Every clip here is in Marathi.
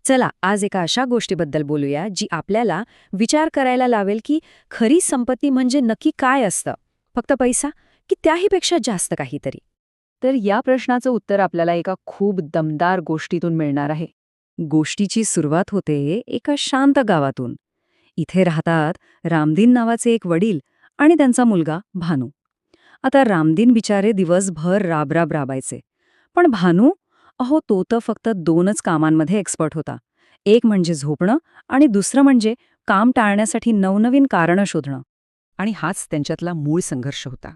चला आज एका अशा गोष्टीबद्दल बोलूया जी आपल्याला विचार करायला लावेल की खरी संपत्ती म्हणजे नक्की काय असतं. फक्त पैसा की त्याहीपेक्षा जास्त काहीतरी. तर या प्रश्नाचं उत्तर आपल्याला एका खूप दमदार गोष्टीतून मिळणार आहे. गोष्टीची सुरुवात होते एका शांत गावातून. इथे राहतात रामदीन नावाचे एक वडील आणि त्यांचा मुलगा भानू. आता रामदीन बिचारे दिवसभर राबराब राबायचे. पण भानू, अहो तो तर फक्त दोनच कामांमध्ये एक्सपर्ट होता. एक म्हणजे झोपणं आणि दुसरं म्हणजे काम टाळण्यासाठी नवनवीन कारणं शोधणं. आणि हाच त्यांच्यातला मूळ संघर्ष होता.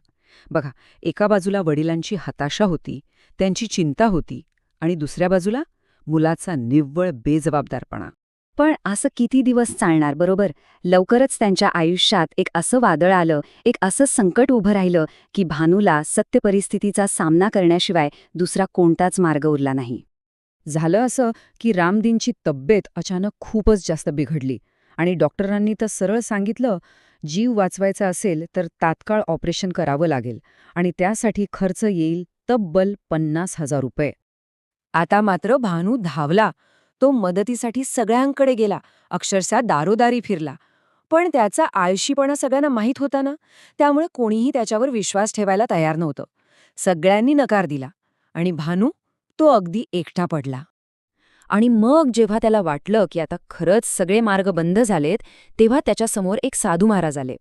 बघा, एका बाजूला वडिलांची हताशा होती, त्यांची चिंता होती, आणि दुसऱ्या बाजूला मुलाचा निव्वळ बेजबाबदारपणा. पण असं किती दिवस चालणार, बरोबर? लवकरच त्यांच्या आयुष्यात एक असं वादळ आलं, एक असं संकट उभं राहिलं की भानूला सत्य परिस्थितीचा सामना करण्याशिवाय दुसरा कोणताच मार्ग उरला नाही. झालं असं की रामदीनची तब्येत अचानक खूपच जास्त बिघडली आणि डॉक्टरांनी तर सरळ सांगितलं, जीव वाचवायचा असेल तर तात्काळ ऑपरेशन करावं लागेल आणि त्यासाठी खर्च येईल तब्बल 50,000 रुपये. आता मात्र भानू धावला. तो मदतीसाठी सगळ्यांकडे गेला, अक्षरशः दारोदारी फिरला. पण त्याचा आळशीपणा सगळ्यांना माहीत होता ना, त्यामुळे कोणीही त्याच्यावर विश्वास ठेवायला तयार नव्हतं. सगळ्यांनी नकार दिला आणि भानू, तो अगदी एकटा पडला. आणि मग जेव्हा त्याला वाटलं की आता खरंच सगळे मार्ग बंद झालेत, तेव्हा त्याच्यासमोर एक साधू महाराज आले.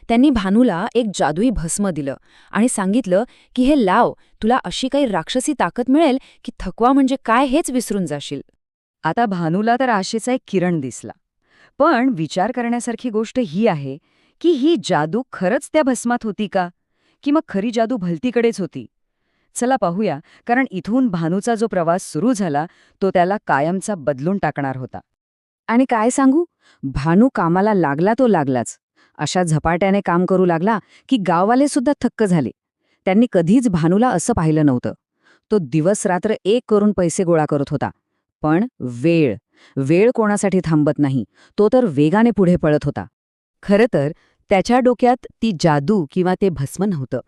त्यांनी भानूला एक जादुई भस्म दिलं आणि सांगितलं की हे लाव, तुला अशी काही राक्षसी ताकद मिळेल की थकवा म्हणजे काय हेच विसरून जाशील. आता भानूला तर आशेचा एक किरण दिसला. पण विचार करण्यासारखी गोष्ट ही आहे की ही जादू खरंच त्या भस्मात होती का? की मग खरी जादू भलतीकडेच होती? चला पाहूया, कारण इथून भानूचा जो प्रवास सुरू झाला तो त्याला कायमचा बदलून टाकणार होता. आणि काय सांगू, भानू कामाला लागला तो लागलाच. अशा झपाट्याने काम करू लागला की गाववाले सुद्धा थक्क झाले. त्यांनी कधीच भानूला असं पाहिलं नव्हतं. तो दिवस रात्र एक करून पैसे गोळा करत होता. पण वेळ वेळ कोणासाठी थांबत नाही, तो तर वेगाने पुढे पळत होता. खरं तर त्याच्या डोक्यात ती जादू किंवा ते भस्म नव्हतं.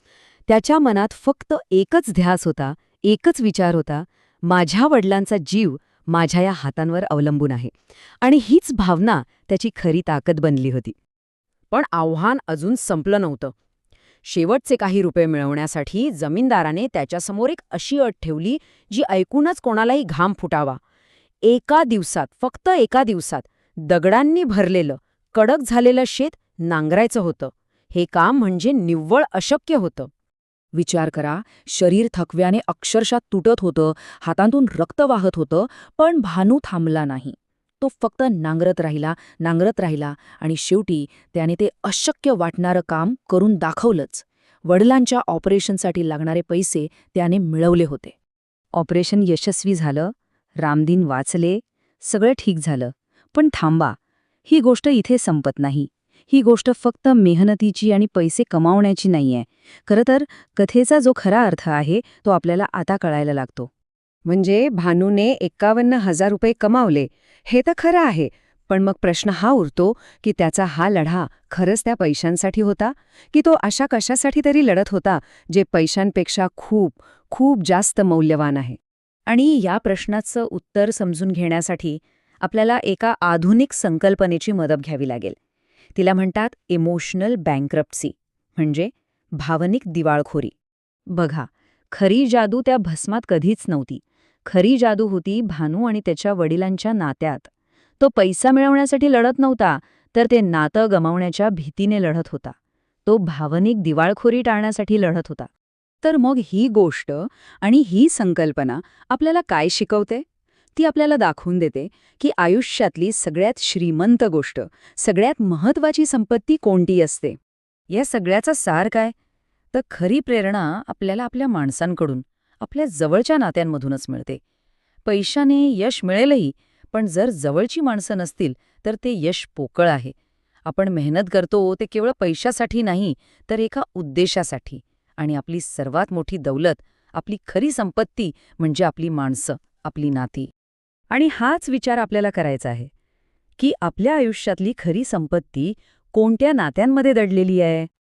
त्याच्या मनात फक्त एकच ध्यास होता, एकच विचार होता, माझ्या वडिलांचा जीव माझ्या या हातांवर अवलंबून आहे. आणि हीच भावना त्याची खरी ताकद बनली होती. पण आव्हान अजून संपलं नव्हतं. शेवटचे काही रुपये मिळवण्यासाठी जमीनदाराने त्याच्यासमोर एक अशी अट ठेवली जी ऐकूनच कोणालाही घाम फुटावा. एका दिवसात, फक्त एका दिवसात, दगडांनी भरलेलं कडक झालेलं शेत नांगरायचं होतं. हे काम म्हणजे निव्वळ अशक्य होतं. विचार करा, शरीर थकव्याने अक्षरशः तुटत होतं, हातांतून रक्त वाहत होतं, पण भानू थांबला नाही. तो फक्त नांगरत राहिला, नांगरत राहिला आणि शेवटी त्याने ते अशक्य वाटणारं काम करून दाखवलंच. वडिलांच्या ऑपरेशनसाठी लागणारे पैसे त्याने मिळवले होते. ऑपरेशन यशस्वी झालं, रामदीन वाचले, सगळं ठीक झालं. पण थांबा, ही गोष्ट इथे संपत नाही. ही गोष्ट फक्त मेहनतीची आणि पैसे कमावण्याची नाहीये. खरं तर कथेचा जो खरा अर्थ आहे तो आपल्याला आता कळायला लागतो. म्हणजे भानूने 51,000 रुपये कमावले, हे तर खरं आहे. पण मग प्रश्न हा उरतो की त्याचा हा लढा खरंच त्या पैशांसाठी होता, की तो अशा कशासाठी तरी लढत होता जे पैशांपेक्षा खूप खूप जास्त मौल्यवान आहे. आणि या प्रश्नाचं उत्तर समजून घेण्यासाठी आपल्याला एका आधुनिक संकल्पनेची मदत घ्यावी लागेल. तिला म्हणतात इमोशनल बँक्रप्सी, म्हणजे भावनिक दिवाळखोरी. बघा, खरी जादू त्या भस्मात कधीच नव्हती. खरी जादू होती भानू आणि त्याच्या वडिलांच्या नात्यात. तो पैसा मिळवण्यासाठी लढत नव्हता, तर ते नातं गमावण्याच्या भीतीने लढत होता. तो भावनिक दिवाळखोरी टाळण्यासाठी लढत होता. तर मग ही गोष्ट आणि ही संकल्पना आपल्याला काय शिकवते? ती आपल्याला दाखवून देते की आयुष्यातली सगळ्यात श्रीमंत गोष्ट, सगळ्यात महत्त्वाची संपत्ती कोणती असते. या सगळ्याचा सार काय? तर खरी प्रेरणा आपल्याला आपल्या माणसांकडून, आपल्या जवळच्या नात्यांमधूनच मिळते. पैशाने यश मिळेलही, पण जर जवळची माणसं नसतील तर ते यश पोकळ आहे. आपण मेहनत करतो ते केवळ पैशासाठी नाही, तर एका उद्देशासाठी. आणि आपली सर्वात मोठी दौलत, आपली खरी संपत्ती म्हणजे आपली माणसं, आपली नाती. आणि हाच विचार आपल्याला करायचा आहे की आपल्या आयुष्यातली खरी संपत्ती कोणत्या नात्यांमध्ये दडलेली आहे.